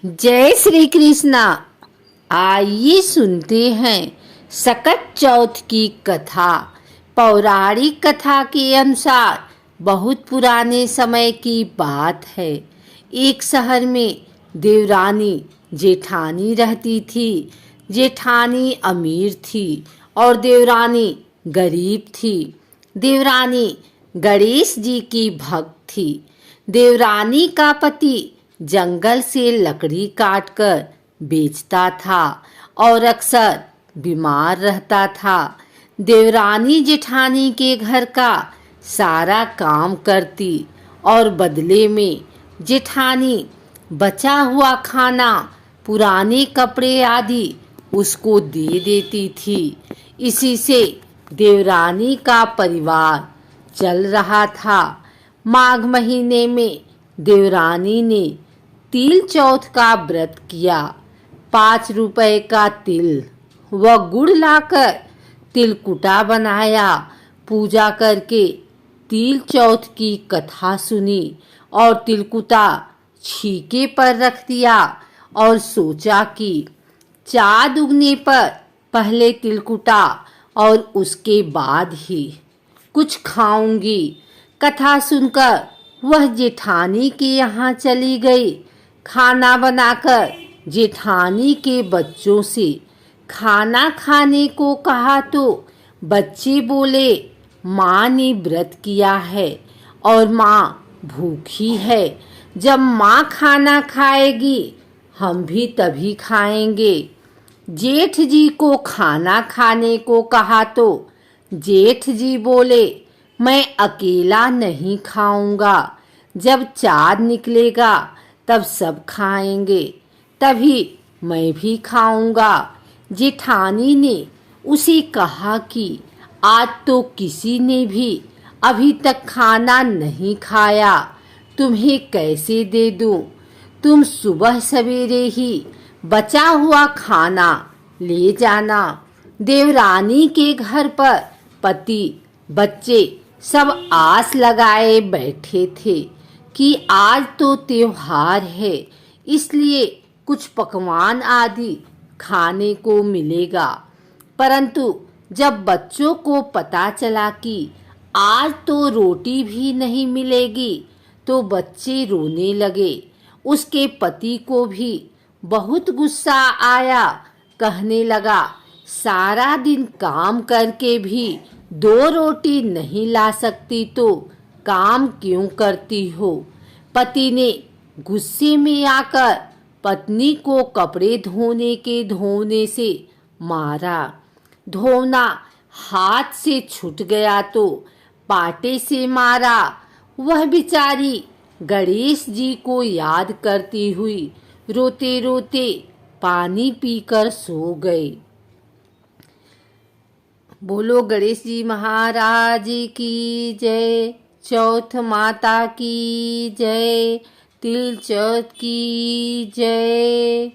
जय श्री कृष्णा। आइए सुनते हैं सकट चौथ की कथा। पौराणिक कथा के अनुसार बहुत पुराने समय की बात है। एक शहर में देवरानी जेठानी रहती थी। जेठानी अमीर थी और देवरानी गरीब थी। देवरानी गणेश जी की भक्त थी। देवरानी का पति जंगल से लकड़ी काटकर बेचता था और अक्सर बीमार रहता था। देवरानी जेठानी के घर का सारा काम करती और बदले में जेठानी बचा हुआ खाना, पुराने कपड़े आदि उसको दे देती थी। इसी से देवरानी का परिवार चल रहा था। माघ महीने में देवरानी ने तिल चौथ का व्रत किया। 5 रुपए का तिल व गुड़ लाकर तिलकुटा बनाया। पूजा करके तिल चौथ की कथा सुनी और तिलकुटा छीके पर रख दिया और सोचा कि चाँद उगने पर पहले तिलकुटा और उसके बाद ही कुछ खाऊंगी। कथा सुनकर वह जेठानी के यहाँ चली गई। खाना बनाकर जेठानी के बच्चों से खाना खाने को कहा तो बच्चे बोले, माँ ने व्रत किया है और माँ भूखी है। जब माँ खाना खाएगी हम भी तभी खाएंगे। जेठ जी को खाना खाने को कहा तो जेठ जी बोले, मैं अकेला नहीं खाऊंगा। जब चाँद निकलेगा तब सब खाएंगे, तभी मैं भी खाऊंगा। जेठानी ने उसे कहा कि आज तो किसी ने भी अभी तक खाना नहीं खाया, तुम्हें कैसे दे दूं? तुम सुबह सवेरे ही बचा हुआ खाना ले जाना। देवरानी के घर पर पति बच्चे सब आस लगाए बैठे थे कि आज तो त्योहार है, इसलिए कुछ पकवान आदि खाने को मिलेगा। परंतु जब बच्चों को पता चला कि आज तो रोटी भी नहीं मिलेगी तो बच्चे रोने लगे। उसके पति को भी बहुत गुस्सा आया। कहने लगा, सारा दिन काम करके भी 2 रोटी नहीं ला सकती तो काम क्यों करती हो? पति ने गुस्से में आकर पत्नी को कपड़े धोने से मारा। धोना हाथ से छूट गया तो पाटे से मारा। वह बेचारी गणेश जी को याद करती हुई रोते रोते पानी पीकर सो गई। बोलो गणेश जी महाराज की जय। चौथ माता की जय। तिल चौथ की जय।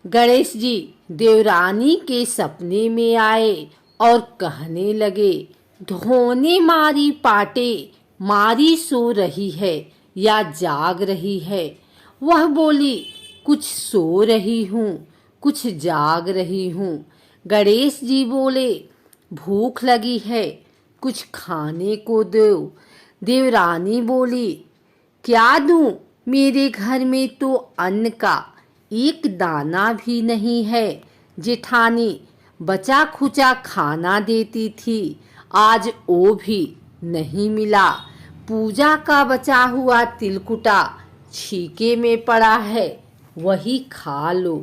गणेश जी देवरानी के सपने में आए और कहने लगे, धोने मारी पाटे मारी सो रही है या जाग रही है? वह बोली, कुछ सो रही हूँ, कुछ जाग रही हूँ। गणेश जी बोले, भूख लगी है, कुछ खाने को दो। देवरानी बोली, क्या दूं? मेरे घर में तो अन्न का एक दाना भी नहीं है। जेठानी बचा खुचा खाना देती थी, आज वो भी नहीं मिला। पूजा का बचा हुआ तिलकुटा छीके में पड़ा है, वही खा लो।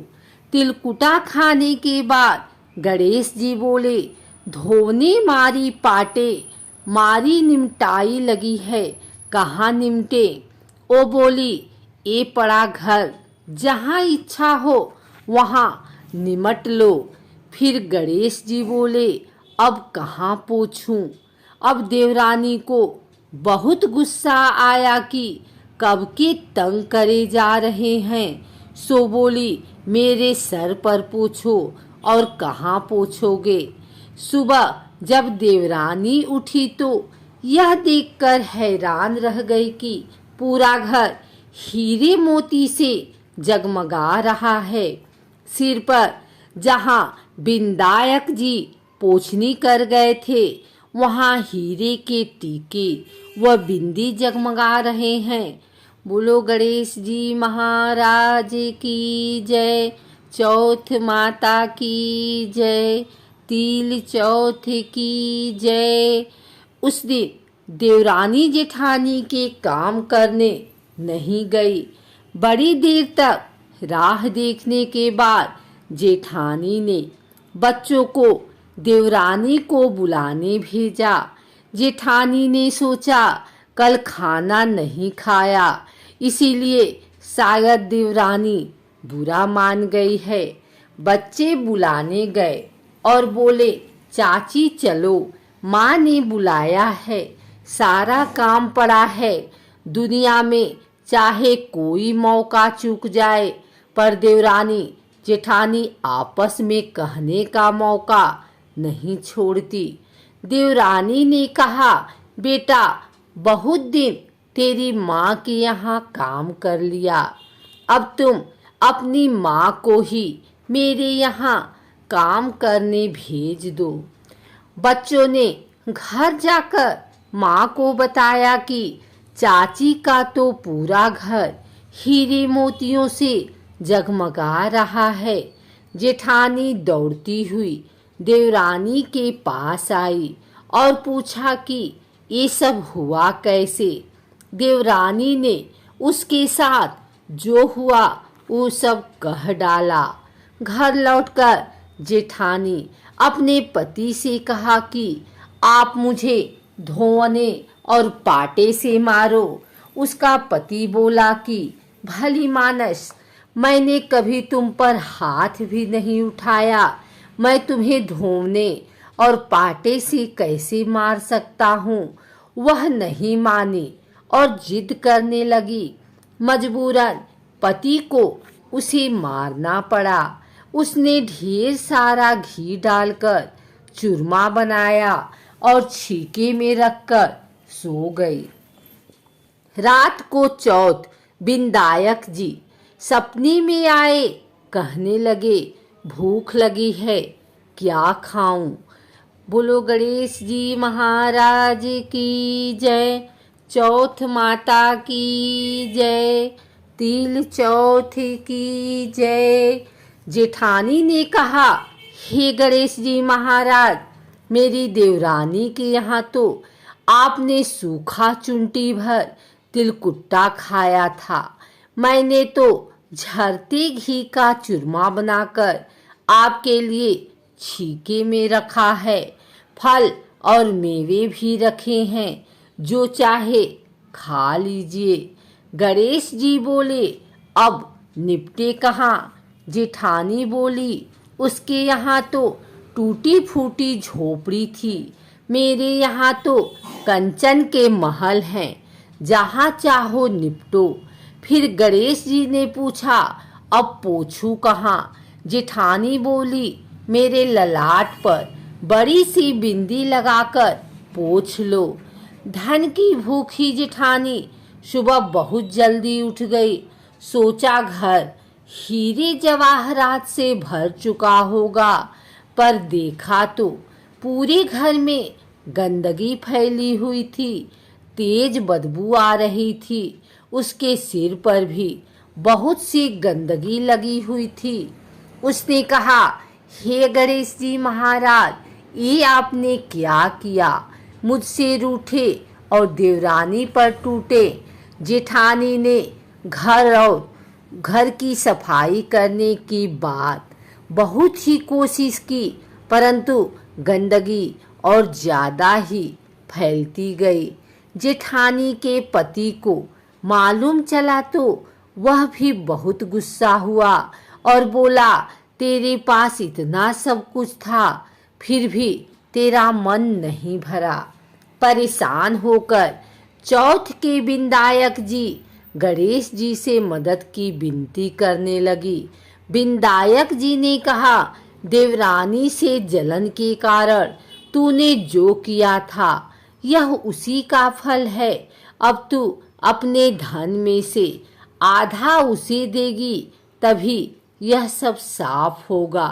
तिलकुटा खाने के बाद गणेश जी बोले, धोने मारी पाटे मारी निमटाई लगी है, कहाँ निमटे? ओ बोली, ए पड़ा घर, जहाँ इच्छा हो वहाँ निमट लो। फिर गणेश जी बोले, अब कहाँ पोंछूं? अब देवरानी को बहुत गुस्सा आया कि कब के तंग करे जा रहे हैं। सो बोली, मेरे सर पर पोंछो। और कहाँ पोंछोगे? सुबह जब देवरानी उठी तो यह देखकर हैरान रह गई कि पूरा घर हीरे मोती से जगमगा रहा है। सिर पर जहाँ विनायक जी पोछनी कर गए थे, वहाँ हीरे के टीके व बिंदी जगमगा रहे हैं। बोलो गणेश जी महाराज की जय। चौथ माता की जय। तिल चौथ की जय। उस दिन देवरानी जेठानी के काम करने नहीं गई। बड़ी देर तक राह देखने के बाद जेठानी ने बच्चों को देवरानी को बुलाने भेजा। जेठानी ने सोचा कल खाना नहीं खाया, इसीलिए शायद देवरानी बुरा मान गई है। बच्चे बुलाने गए और बोले, चाची चलो, माँ ने बुलाया है, सारा काम पड़ा है। दुनिया में चाहे कोई मौका चूक जाए, पर देवरानी जेठानी आपस में कहने का मौका नहीं छोड़ती। देवरानी ने कहा, बेटा बहुत दिन तेरी माँ के यहाँ काम कर लिया, अब तुम अपनी माँ को ही मेरे यहाँ काम करने भेज दो। बच्चों ने घर जाकर माँ को बताया कि चाची का तो पूरा घर हीरे मोतियों से जगमगा रहा है। जेठानी दौड़ती हुई देवरानी के पास आई और पूछा कि ये सब हुआ कैसे। देवरानी ने उसके साथ जो हुआ वो सब कह डाला। घर लौटकर जेठानी अपने पति से कहा कि आप मुझे धोने और पाटे से मारो। उसका पति बोला कि भली मानस, मैंने कभी तुम पर हाथ भी नहीं उठाया, मैं तुम्हें धोने और पाटे से कैसे मार सकता हूँ। वह नहीं मानी और जिद करने लगी। मजबूरन पति को उसे मारना पड़ा। उसने ढेर सारा घी डालकर चूरमा बनाया और छीके में रखकर सो गई। रात को चौथ विनायक जी सपने में आए। कहने लगे, भूख लगी है, क्या खाऊं। बोलो गणेश जी महाराज की जय। चौथ माता की जय। तिल चौथ की जय। जेठानी ने कहा, हे गणेश जी महाराज, मेरी देवरानी के यहाँ तो आपने सूखा चुंटी भर तिलकुट्टा खाया था। मैंने तो झरते घी का चूरमा बनाकर आपके लिए छीके में रखा है। फल और मेवे भी रखे हैं, जो चाहे खा लीजिए। गणेश जी बोले, अब निपटे कहाँ। जेठानी बोली, उसके यहाँ तो टूटी फूटी झोपड़ी थी, मेरे यहाँ तो कंचन के महल हैं, जहाँ चाहो निपटो। फिर गणेश जी ने पूछा, अब पोछूं कहाँ। जेठानी बोली, मेरे ललाट पर बड़ी सी बिंदी लगाकर पोछ लो। धन की भूखी जेठानी सुबह बहुत जल्दी उठ गई। सोचा घर हीरे जवाहरात से भर चुका होगा, पर देखा तो पूरे घर में गंदगी फैली हुई थी, तेज बदबू आ रही थी। उसके सिर पर भी बहुत सी गंदगी लगी हुई थी। उसने कहा, हे गणेश जी महाराज, ये आपने क्या किया। मुझसे रूठे और देवरानी पर टूटे। जेठानी ने घर की सफाई करने की बात बहुत ही कोशिश की, परंतु गंदगी और ज़्यादा ही फैलती गई। जेठानी के पति को मालूम चला तो वह भी बहुत गुस्सा हुआ और बोला, तेरे पास इतना सब कुछ था, फिर भी तेरा मन नहीं भरा। परेशान होकर चौथ के विनायक जी गणेश जी से मदद की विनती करने लगी। विनायक जी ने कहा, देवरानी से जलन के कारण तूने जो किया था, यह उसी का फल है। अब तू अपने धन में से आधा उसे देगी, तभी यह सब साफ होगा।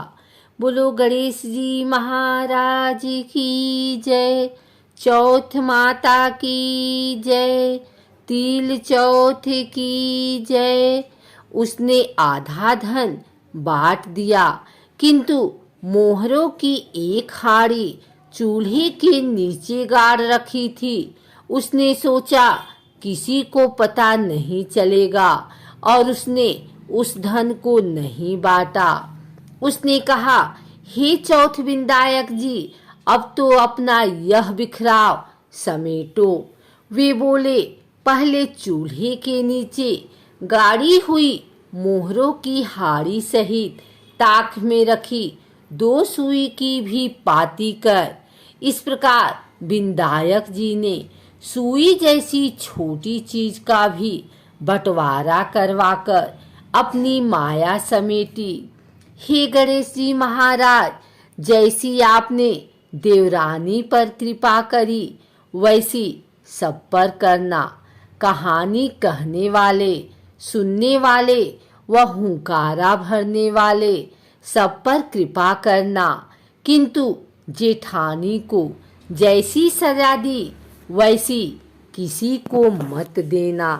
बोलो गणेश जी महाराज की जय। चौथ माता की जय। तिल चौथ की जय। उसने आधा धन बांट दिया, किंतु मोहरों की एक हाड़ी चूल्हे के नीचे गाड़ रखी थी। उसने सोचा किसी को पता नहीं चलेगा, और उसने उस धन को नहीं बांटा। उसने कहा, हे चौथ विनायक जी, अब तो अपना यह बिखराव समेटो। वे बोले, पहले चूल्हे के नीचे गाड़ी हुई मोहरों की हाड़ी सहित ताक में रखी 2 सुई की भी पाती कर। इस प्रकार विनायक जी ने सुई जैसी छोटी चीज का भी बंटवारा करवाकर अपनी माया समेटी। हे गणेश जी महाराज, जैसी आपने देवरानी पर कृपा करी, वैसी सब पर करना। कहानी कहने वाले, सुनने वाले व हुंकारा भरने वाले सब पर कृपा करना, किंतु जेठानी को जैसी सजा दी वैसी किसी को मत देना।